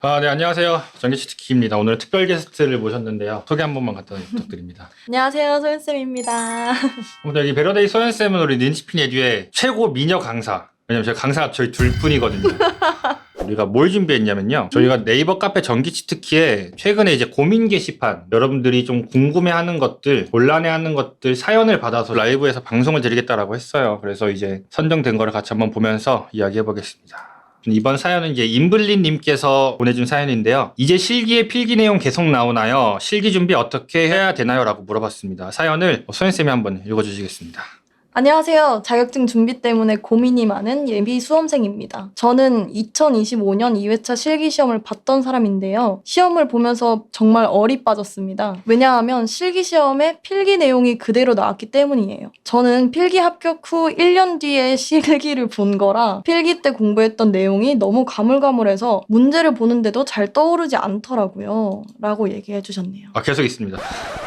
네, 안녕하세요. 전기치트키입니다. 오늘 특별 게스트를 모셨는데요. 소개 한 번만 간단히 부탁드립니다. 안녕하세요, 소연쌤입니다. 오늘 여기 베러데이 소연쌤은 우리 닌치핀 에듀의 최고 미녀 강사. 왜냐면 제가 강사가 저희 둘 뿐이거든요. 우리가 뭘 준비했냐면요. 저희가 네이버 카페 전기치트키에 최근에 이제 고민 게시판, 여러분들이 좀 궁금해하는 것들, 곤란해하는 것들 사연을 받아서 라이브에서 방송을 드리겠다라고 했어요. 그래서 이제 선정된 거를 같이 한번 보면서 이야기해보겠습니다. 이번 사연은 이제 임블린님께서 보내준 사연인데요. 이제 실기의 필기 내용 계속 나오나요? 실기 준비 어떻게 해야 되나요? 라고 물어봤습니다. 사연을 소연쌤이 한번 읽어주시겠습니다. 안녕하세요. 자격증 준비 때문에 고민이 많은 예비 수험생입니다. 저는 2025년 2회차 실기시험을 봤던 사람인데요. 시험을 보면서 정말 얼이 빠졌습니다. 왜냐하면 실기시험에 필기 내용이 그대로 나왔기 때문이에요. 저는 필기 합격 후 1년 뒤에 실기를 본 거라 필기 때 공부했던 내용이 너무 가물가물해서 문제를 보는데도 잘 떠오르지 않더라고요. 라고 얘기해 주셨네요. 계속 있습니다.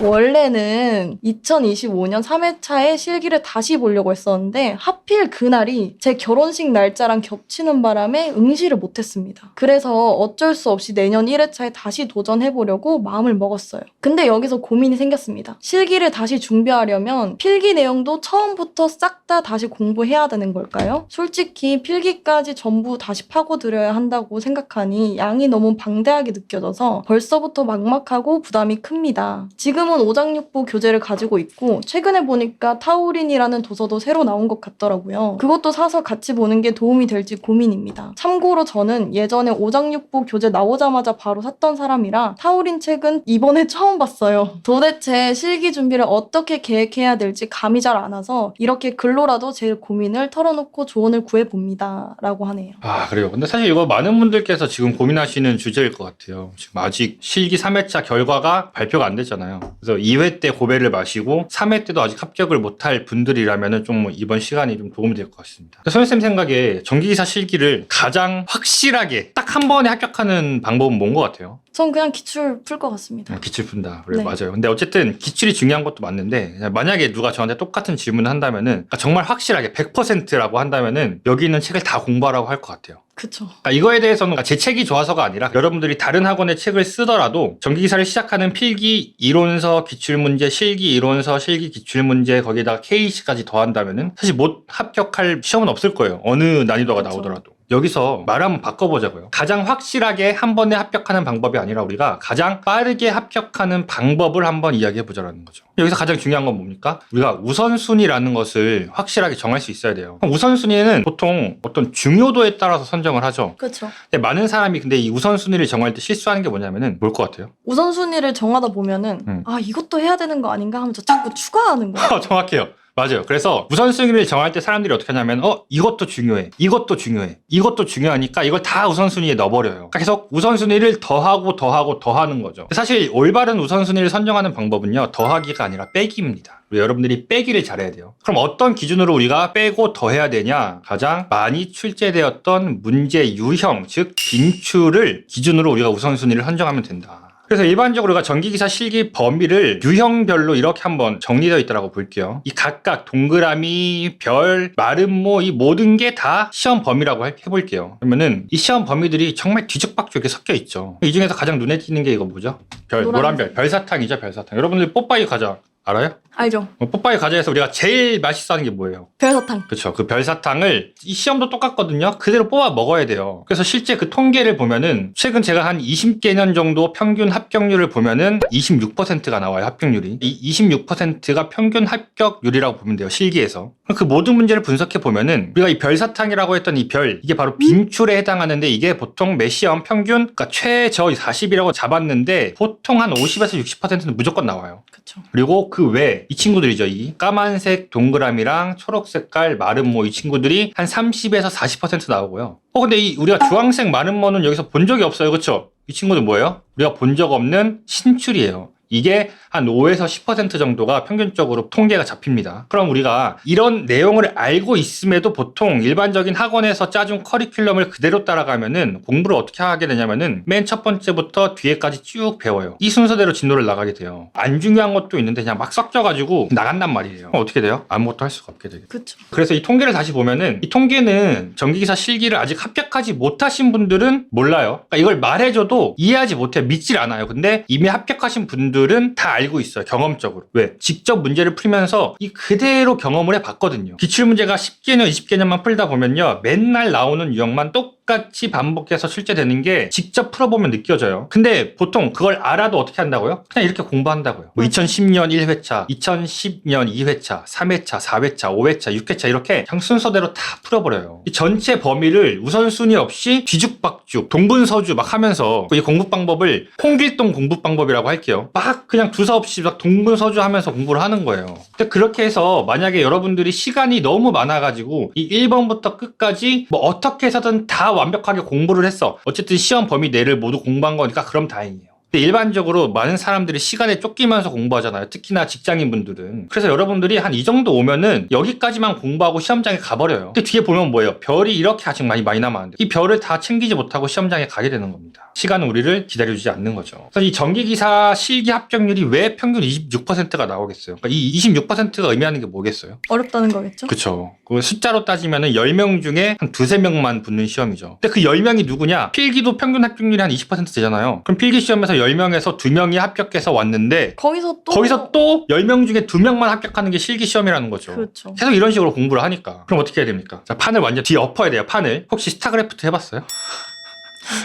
원래는 2025년 3회차에 실기를 다시 보려고 했었는데 하필 그날이 제 결혼식 날짜랑 겹치는 바람에 응시를 못했습니다. 그래서 어쩔 수 없이 내년 1회차에 다시 도전해보려고 마음을 먹었어요. 근데 여기서 고민이 생겼습니다. 실기를 다시 준비하려면 필기 내용도 처음부터 싹 다 다시 공부해야 되는 걸까요? 솔직히 필기까지 전부 다시 파고들여야 한다고 생각하니 양이 너무 방대하게 느껴져서 벌써부터 막막하고 부담이 큽니다. 지금은 오장육부 교재를 가지고 있고 최근에 보니까 타우린이라는 도서도 새로 나온 것 같더라고요. 그것도 사서 같이 보는 게 도움이 될지 고민입니다. 참고로 저는 예전에 오장육부 교재 나오자마자 바로 샀던 사람이라 타우린 책은 이번에 처음 봤어요. 도대체 실기 준비를 어떻게 계획해야 될지 감이 잘 안 와서 이렇게 글로라도 제 고민을 털어놓고 조언을 구해봅니다. 라고 하네요. 그래요. 근데 사실 이거 많은 분들께서 지금 고민하시는 주제일 것 같아요. 지금 아직 실기 3회차 결과가 발표가 안 됐잖아요. 그래서 2회 때 고배를 마시고 3회 때도 아직 합격을 못할 분들이라면 좀 이번 시간이 좀 도움이 될 것 같습니다. 소연쌤 생각에 전기기사 실기를 가장 확실하게 딱 한 번에 합격하는 방법은 뭔 것 같아요? 전 그냥 기출 풀 것 같습니다. 기출 푼다. 그래, 네. 맞아요. 근데 어쨌든 기출이 중요한 것도 맞는데 만약에 누가 저한테 똑같은 질문을 한다면은 그러니까 정말 확실하게 100%라고 한다면은 여기 있는 책을 다 공부하라고 할 것 같아요. 그쵸. 이거에 대해서는 제 책이 좋아서가 아니라 여러분들이 다른 학원의 책을 쓰더라도 전기기사를 시작하는 필기 이론서 기출문제, 실기 이론서, 실기 기출문제 거기다가 KC까지 더한다면은 사실 못 합격할 시험은 없을 거예요. 어느 난이도가 그쵸. 나오더라도. 여기서 말 한번 바꿔보자고요. 가장 확실하게 한 번에 합격하는 방법이 아니라 우리가 가장 빠르게 합격하는 방법을 한번 이야기해보자라는 거죠. 여기서 가장 중요한 건 뭡니까? 우리가 우선순위라는 것을 확실하게 정할 수 있어야 돼요. 우선순위는 보통 어떤 중요도에 따라서 선정을 하죠. 그쵸. 근데 많은 사람이 근데 이 우선순위를 정할 때 실수하는 게 뭐냐면은 뭘 것 같아요? 우선순위를 정하다 보면은 이것도 해야 되는 거 아닌가 하면서 자꾸 추가하는 거예요. 정확해요. 맞아요. 그래서 우선순위를 정할 때 사람들이 어떻게 하냐면 이것도 중요해. 이것도 중요해. 이것도 중요하니까 이걸 다 우선순위에 넣어버려요. 그러니까 계속 우선순위를 더하는 거죠. 사실 올바른 우선순위를 선정하는 방법은요. 더하기가 아니라 빼기입니다. 여러분들이 빼기를 잘해야 돼요. 그럼 어떤 기준으로 우리가 빼고 더해야 되냐? 가장 많이 출제되었던 문제 유형, 즉 빈출을 기준으로 우리가 우선순위를 선정하면 된다. 그래서 일반적으로 우리가 전기기사 실기 범위를 유형별로 이렇게 한번 정리되어 있다고 볼게요. 이 각각 동그라미, 별, 마름모 이 모든 게 다 시험 범위라고 해볼게요. 그러면은 이 시험 범위들이 정말 뒤죽박죽 이렇게 섞여 있죠. 이 중에서 가장 눈에 띄는 게 이거 뭐죠? 노란 별, 별사탕이죠, 별사탕. 여러분들 뽀빠이 과자 알아요? 알죠? 뽀빠이 과자에서 우리가 제일 맛있어 하는 게 뭐예요? 별사탕. 그쵸. 그 별사탕을 이 시험도 똑같거든요. 그대로 뽑아 먹어야 돼요. 그래서 실제 그 통계를 보면은 최근 제가 한 20개년 정도 평균 합격률을 보면은 26%가 나와요. 합격률이. 이 26%가 평균 합격률이라고 보면 돼요. 실기에서. 그 모든 문제를 분석해 보면은 우리가 이 별사탕이라고 했던 이 별 이게 바로 빈출에 해당하는데 이게 보통 매 시험 평균 그러니까 최저 40이라고 잡았는데 보통 한 50에서 60%는 무조건 나와요. 그쵸. 그리고 그 외에 이 친구들이죠. 이 까만색 동그라미랑 초록 색깔 마름모 이 친구들이 한 30에서 40% 나오고요. 근데 이 우리가 주황색 마름모는 여기서 본 적이 없어요. 그렇죠? 이 친구들 뭐예요? 우리가 본 적 없는 신출이에요. 이게 한 5에서 10% 정도가 평균적으로 통계가 잡힙니다. 그럼 우리가 이런 내용을 알고 있음에도 보통 일반적인 학원에서 짜준 커리큘럼을 그대로 따라가면은 공부를 어떻게 하게 되냐면은 맨 첫 번째부터 뒤에까지 쭉 배워요. 이 순서대로 진도를 나가게 돼요. 안 중요한 것도 있는데 그냥 막 섞여가지고 나간단 말이에요. 그럼 어떻게 돼요? 아무것도 할 수가 없게 되겠죠. 그쵸. 그래서 이 통계를 다시 보면은 이 통계는 전기기사 실기를 아직 합격하지 못하신 분들은 몰라요. 그러니까 이걸 말해줘도 이해하지 못해요. 믿질 않아요. 근데 이미 합격하신 분들은 다 알고 있어요. 경험적으로. 왜? 직접 문제를 풀면서 이 그대로 경험을 해봤거든요. 기출문제가 10개년, 20개년만 풀다 보면요. 맨날 나오는 유형만 똑같이 반복해서 출제되는 게 직접 풀어보면 느껴져요. 근데 보통 그걸 알아도 어떻게 한다고요? 그냥 이렇게 공부한다고요. 뭐 2010년 1회차, 2010년 2회차, 3회차, 4회차, 5회차, 6회차 이렇게 그냥 순서대로 다 풀어버려요. 이 전체 범위를 우선순위 없이 뒤죽박죽, 동분서주 막 하면서 이 공부 방법을 홍길동 공부 방법이라고 할게요. 막 그냥 두서없이 막 동분서주 하면서 공부를 하는 거예요. 근데 그렇게 해서 만약에 여러분들이 시간이 너무 많아가지고 이 1번부터 끝까지 뭐 어떻게 해서든 다 완벽하게 공부를 했어. 어쨌든 시험 범위 내를 모두 공부한 거니까 그럼 다행이에요. 근데 일반적으로 많은 사람들이 시간에 쫓기면서 공부하잖아요. 특히나 직장인분들은. 그래서 여러분들이 한 이 정도 오면은 여기까지만 공부하고 시험장에 가버려요. 근데 뒤에 보면 뭐예요? 별이 이렇게 아직 많이 남았는데 이 별을 다 챙기지 못하고 시험장에 가게 되는 겁니다. 시간은 우리를 기다려주지 않는 거죠. 그래서 이 전기기사 실기 합격률이 왜 평균 26%가 나오겠어요? 그러니까 이 26%가 의미하는 게 뭐겠어요? 어렵다는 거겠죠? 그쵸. 그 숫자로 따지면은 10명 중에 한 2~3명만 붙는 시험이죠. 근데 그 10명이 누구냐? 필기도 평균 합격률이 한 20% 되잖아요. 그럼 필기 시험에서 10명에서 2명이 합격해서 왔는데 거기서 또 10명 중에 2명만 합격하는 게 실기 시험이라는 거죠. 그렇죠. 계속 이런 식으로 공부를 하니까. 그럼 어떻게 해야 됩니까? 자, 판을 완전 뒤엎어야 돼요. 판을. 혹시 스타크래프트 해봤어요?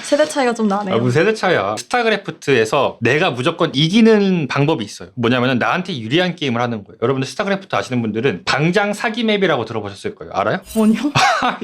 세대 차이가 좀 나네요. 무슨 세대 차이야. 스타크래프트에서 내가 무조건 이기는 방법이 있어요. 뭐냐면은 나한테 유리한 게임을 하는 거예요. 여러분들 스타크래프트 아시는 분들은 방장 사기 맵이라고 들어보셨을 거예요. 알아요? 뭐요?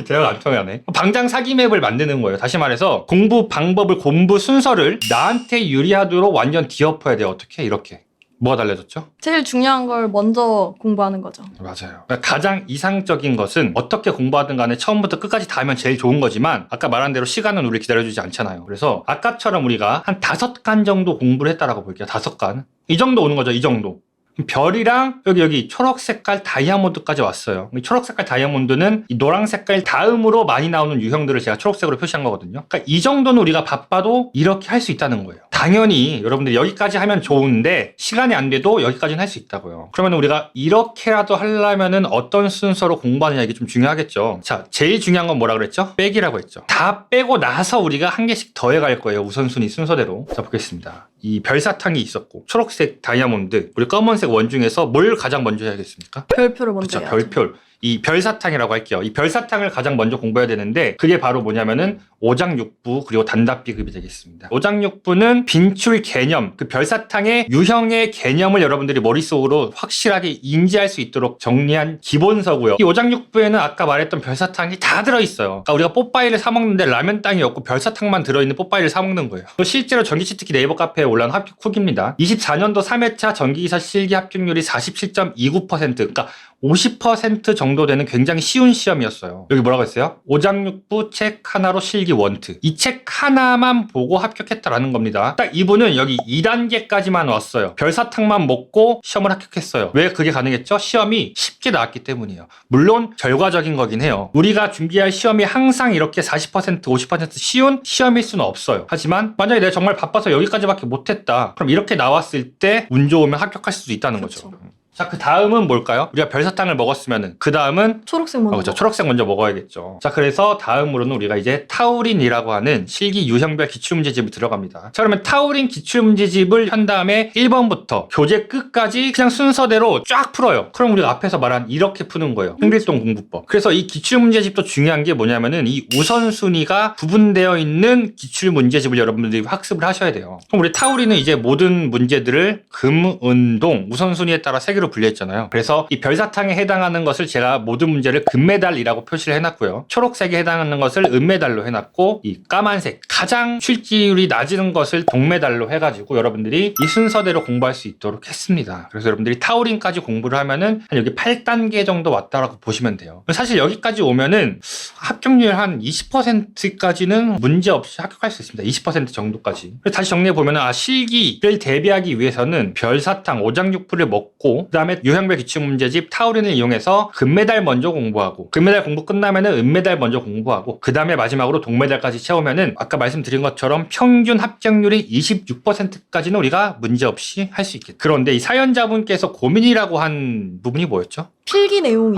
대화가 안 통하네. 방장 사기 맵을 만드는 거예요. 다시 말해서 공부 방법을, 공부 순서를 나한테 유리하도록 완전 뒤엎어야 돼요. 어떻게? 이렇게. 뭐가 달라졌죠? 제일 중요한 걸 먼저 공부하는 거죠. 맞아요. 그러니까 가장 이상적인 것은 어떻게 공부하든 간에 처음부터 끝까지 다 하면 제일 좋은 거지만 아까 말한 대로 시간은 우리를 기다려주지 않잖아요. 그래서 아까처럼 우리가 한 5간 정도 공부를 했다라고 볼게요. 5간. 이 정도 오는 거죠. 이 정도. 별이랑 여기 초록 색깔 다이아몬드까지 왔어요. 이 초록 색깔 다이아몬드는 이 노랑 색깔 다음으로 많이 나오는 유형들을 제가 초록색으로 표시한 거거든요. 그러니까 이 정도는 우리가 바빠도 이렇게 할 수 있다는 거예요. 당연히 여러분들이 여기까지 하면 좋은데 시간이 안 돼도 여기까지는 할 수 있다고요. 그러면 우리가 이렇게라도 하려면은 어떤 순서로 공부하느냐 이게 좀 중요하겠죠. 자, 제일 중요한 건 뭐라 그랬죠? 빼기라고 했죠. 다 빼고 나서 우리가 한 개씩 더해갈 거예요. 우선순위 순서대로. 자, 보겠습니다. 이 별사탕이 있었고 초록색 다이아몬드, 우리 검은색 원중에서 뭘 가장 먼저 해야겠습니까? 별표를 먼저 그렇죠. 해야죠. 별표. 이 별사탕이라고 할게요. 이 별사탕을 가장 먼저 공부해야 되는데 그게 바로 뭐냐면은 오장육부 그리고 단답비급이 되겠습니다. 오장육부는 빈출 개념, 그 별사탕의 유형의 개념을 여러분들이 머릿속으로 확실하게 인지할 수 있도록 정리한 기본서고요. 이 오장육부에는 아까 말했던 별사탕이 다 들어있어요. 그러니까 우리가 뽀빠이를 사 먹는데 라면 땅이 없고 별사탕만 들어있는 뽀빠이를 사 먹는 거예요. 실제로 전기치트키 네이버 카페에 올라온 합격 후기입니다. 24년도 3회차 전기기사 실기 합격률이 47.29%, 그러니까 50% 정도 되는 굉장히 쉬운 시험이었어요. 여기 뭐라고 했어요? 오장육부 책 하나로 실기 원트. 이 책 하나만 보고 합격했다라는 겁니다. 딱 이분은 여기 2단계까지만 왔어요. 별사탕만 먹고 시험을 합격했어요. 왜 그게 가능했죠? 시험이 쉽게 나왔기 때문이에요. 물론 결과적인 거긴 해요. 우리가 준비할 시험이 항상 이렇게 40%, 50% 쉬운 시험일 수는 없어요. 하지만 만약에 내가 정말 바빠서 여기까지밖에 못했다. 그럼 이렇게 나왔을 때 운 좋으면 합격할 수도 있다는 그렇죠. 거죠. 자, 그 다음은 뭘까요? 우리가 별사탕을 먹었으면은 그 다음은 초록색 먼저. 그렇죠. 초록색 먼저 먹어야겠죠. 자, 그래서 다음으로는 우리가 이제 타우린이라고 하는 실기 유형별 기출문제집을 들어갑니다. 자, 그러면 타우린 기출문제집을 한 다음에 1번부터 교재 끝까지 그냥 순서대로 쫙 풀어요. 그럼 우리가 앞에서 말한 이렇게 푸는 거예요. 홍길동 공부법. 그래서 이 기출문제집도 중요한 게 뭐냐면은 이 우선순위가 구분되어 있는 기출문제집을 여러분들이 학습을 하셔야 돼요. 그럼 우리 타우린은 이제 모든 문제들을 금, 은, 동 우선순위에 따라 세 개로 가지로 분류했잖아요. 그래서 이 별사탕에 해당하는 것을 제가 모든 문제를 금메달이라고 표시를 해놨고요. 초록색에 해당하는 것을 은메달로 해놨고 이 까만색 가장 출제율이 낮은 것을 동메달로 해가지고 여러분들이 이 순서대로 공부할 수 있도록 했습니다. 그래서 여러분들이 타우린까지 공부를 하면은 한 여기 8단계 정도 왔다라고 보시면 돼요. 사실 여기까지 오면은 합격률 한 20%까지는 문제 없이 합격할 수 있습니다. 20% 정도까지. 다시 정리해 보면은 실기를 대비하기 위해서는 별사탕, 오장육부를 먹고 그다음에 유형별 기출문제집 타우린을 이용해서 금메달 먼저 공부하고 금메달 공부 끝나면은 은메달 먼저 공부하고 그다음에 마지막으로 동메달까지 채우면은 아까 말씀드린 것처럼 평균 합격률이 26%까지는 우리가 문제 없이 할 수 있겠다. 그런데 이 사연자분께서 고민이라고 한 부분이 뭐였죠? 필기 내용이.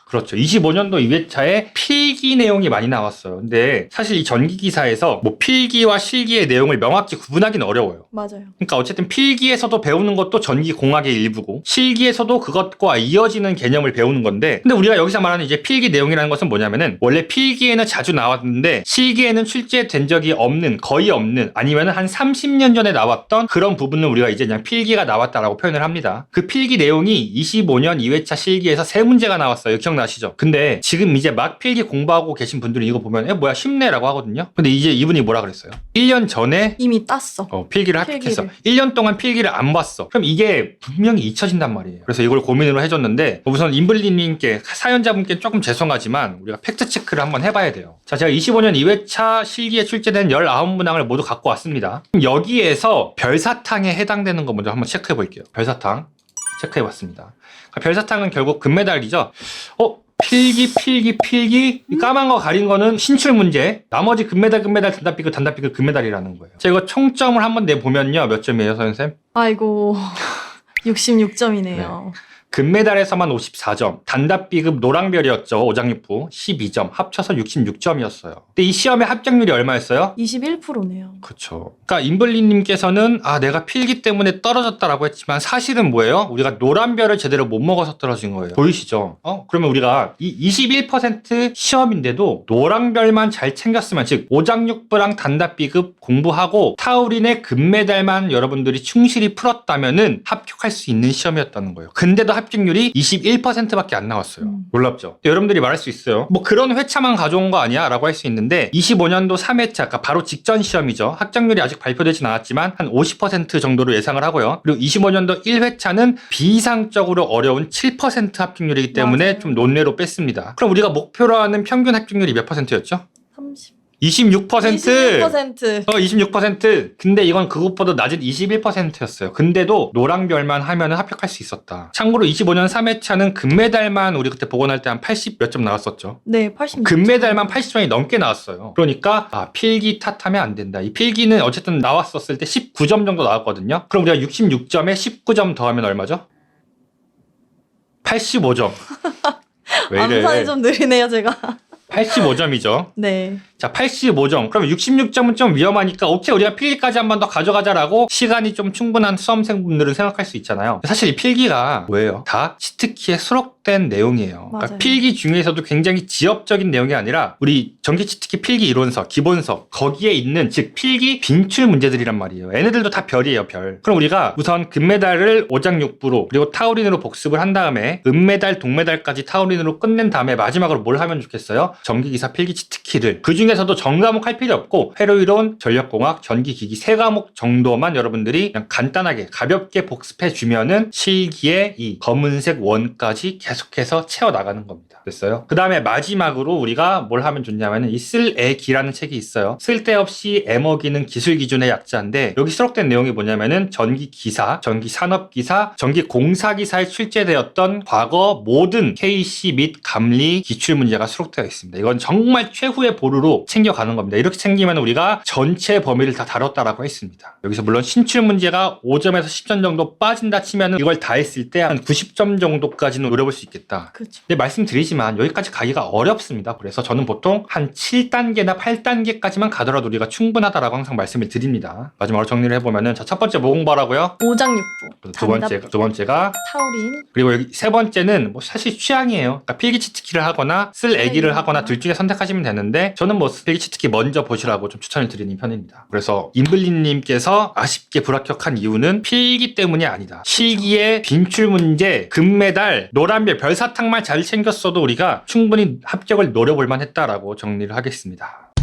그렇죠. 25년도 2회차에 필기 내용이 많이 나왔어요. 근데 사실 이 전기 기사에서 뭐 필기와 실기의 내용을 명확히 구분하기는 어려워요. 맞아요. 그러니까 어쨌든 필기에서도 배우는 것도 전기 공학의 일부고 실기에서도 그것과 이어지는 개념을 배우는 건데 근데 우리가 여기서 말하는 이제 필기 내용이라는 것은 뭐냐면은 원래 필기에는 자주 나왔는데 실기에는 출제된 적이 없는 거의 없는 아니면은 한 30년 전에 나왔던 그런 부분은 우리가 이제 그냥 필기가 나왔다라고 표현을 합니다. 그 필기 내용이 25년 2회차 실기에서 3문제가 나왔어요. 기억나시죠? 근데 지금 이제 막 필기 공부하고 계신 분들은 이거 보면 뭐야 쉽네라고 하거든요. 근데 이제 이분이 뭐라 그랬어요? 1년 전에 이미 땄어. 필기를 합격했어. 1년 동안 필기를 안 봤어. 그럼 이게 분명히 잊혀진단 말이에요. 그래서 이걸 고민으로 해줬는데 우선 임블리님께 사연자분께 조금 죄송하지만 우리가 팩트체크를 한번 해봐야 돼요. 자, 제가 25년 2회차 실기에 출제된 19문항을 모두 갖고 왔습니다. 그럼 여기에서 별사탕에 해당되는 거 먼저 한번 체크해 볼게요. 별사탕 체크해 봤습니다. 별사탕은 결국 금메달이죠. 필기 이 까만 거 가린 거는 신출 문제. 나머지 금메달 단답비급 금메달이라는 거예요. 제가 이거 총점을 한번 내보면요. 몇 점이에요, 선생님? 아이고 66점이네요. 금메달에서만 54점, 단답비급 노랑별이었죠. 오장육부 12점, 합쳐서 66점이었어요. 근데 이 시험의 합격률이 얼마였어요? 21%네요. 그렇죠. 그러니까 임블리님께서는 내가 필기 때문에 떨어졌다라고 했지만 사실은 뭐예요? 우리가 노란별을 제대로 못 먹어서 떨어진 거예요. 보이시죠? 그러면 우리가 이 21% 시험인데도 노란별만 잘 챙겼으면 즉 오장육부랑 단답비급 공부하고 타우린의 금메달만 여러분들이 충실히 풀었다면은 합격할 수 있는 시험이었다는 거예요. 근데도 합격률이 21%밖에 안 나왔어요. 놀랍죠? 여러분들이 말할 수 있어요. 뭐 그런 회차만 가져온 거 아니야? 라고 할 수 있는데 25년도 3회차, 그러니까 바로 직전 시험이죠. 합격률이 아직 발표되진 않았지만 한 50% 정도로 예상을 하고요. 그리고 25년도 1회차는 비상적으로 어려운 7% 합격률이기 때문에 맞아요. 좀 논외로 뺐습니다. 그럼 우리가 목표로 하는 평균 합격률이 몇 %였죠? 26%. 26%. 근데 이건 그것보다 낮은 21%였어요. 근데도 노랑별만 하면은 합격할 수 있었다. 참고로 25년 3회차는 금메달만 우리 그때 복원할 때 한 80 몇 점 나왔었죠. 네, 86점. 금메달만 80점이 넘게 나왔어요. 그러니까 필기 탓하면 안 된다. 이 필기는 어쨌든 나왔었을 때 19점 정도 나왔거든요. 그럼 우리가 66점에 19점 더하면 얼마죠? 85점. 왜 이래? 암산이 좀 느리네요, 제가. 85점이죠. 네. 자, 85점. 그럼 66점은 좀 위험하니까 오케이 우리가 필기까지 한 번 더 가져가자라고 시간이 좀 충분한 수험생분들은 생각할 수 있잖아요. 사실 이 필기가 뭐예요? 다 치트키에 수록된 내용이에요. 그러니까 맞아요. 필기 중에서도 굉장히 지엽적인 내용이 아니라 우리 전기 치트키 필기 이론서, 기본서 거기에 있는 즉 필기 빈출 문제들이란 말이에요. 얘네들도 다 별이에요, 별. 그럼 우리가 우선 금메달을 오장육부로 그리고 타우린으로 복습을 한 다음에 은메달, 동메달까지 타우린으로 끝낸 다음에 마지막으로 뭘 하면 좋겠어요? 전기기사 필기 치트키를 그 중에서도 전과목 할 필요 없고 회로이론, 전력공학, 전기기기 3과목 정도만 여러분들이 그냥 간단하게 가볍게 복습해 주면은 실기에 이 검은색 원까지 계속해서 채워나가는 겁니다. 됐어요? 그 다음에 마지막으로 우리가 뭘 하면 좋냐면은 이 쓸애기라는 책이 있어요. 쓸데없이 애먹이는 기술 기준의 약자인데 여기 수록된 내용이 뭐냐면은 전기기사, 전기산업기사, 전기공사기사에 출제되었던 과거 모든 KC 및 감리 기출문제가 수록되어 있습니다. 이건 정말 최후의 보루로 챙겨가는 겁니다. 이렇게 챙기면 우리가 전체 범위를 다 다뤘다라고 했습니다. 여기서 물론 신출 문제가 5점에서 10점 정도 빠진다 치면은 이걸 다 했을 때 한 90점 정도까지는 노려볼 수 수 있겠다. 그렇죠. 근데 말씀드리지만 여기까지 가기가 어렵습니다. 그래서 저는 보통 한 7단계나 8단계까지만 가더라도 우리가 충분하다라고 항상 말씀을 드립니다. 마지막으로 정리를 해보면은 자, 첫 번째 뭐 공부하라고요? 오장육부. 두 번째가 타우린. 그리고 여기 세 번째는 뭐 사실 취향이에요. 그러니까 필기치트키를 하거나 쓸 애기를 하거나 둘 중에 선택하시면 되는데 저는 뭐 필기치트키 먼저 보시라고 좀 추천을 드리는 편입니다. 그래서 임블린님께서 아쉽게 불합격한 이유는 필기 때문이 아니다. 실기에 빈출 문제, 금메달, 노란별, 별사탕만 잘 챙겼어도 우리가 충분히 합격을 노려볼 만했다라고 정리를 하겠습니다.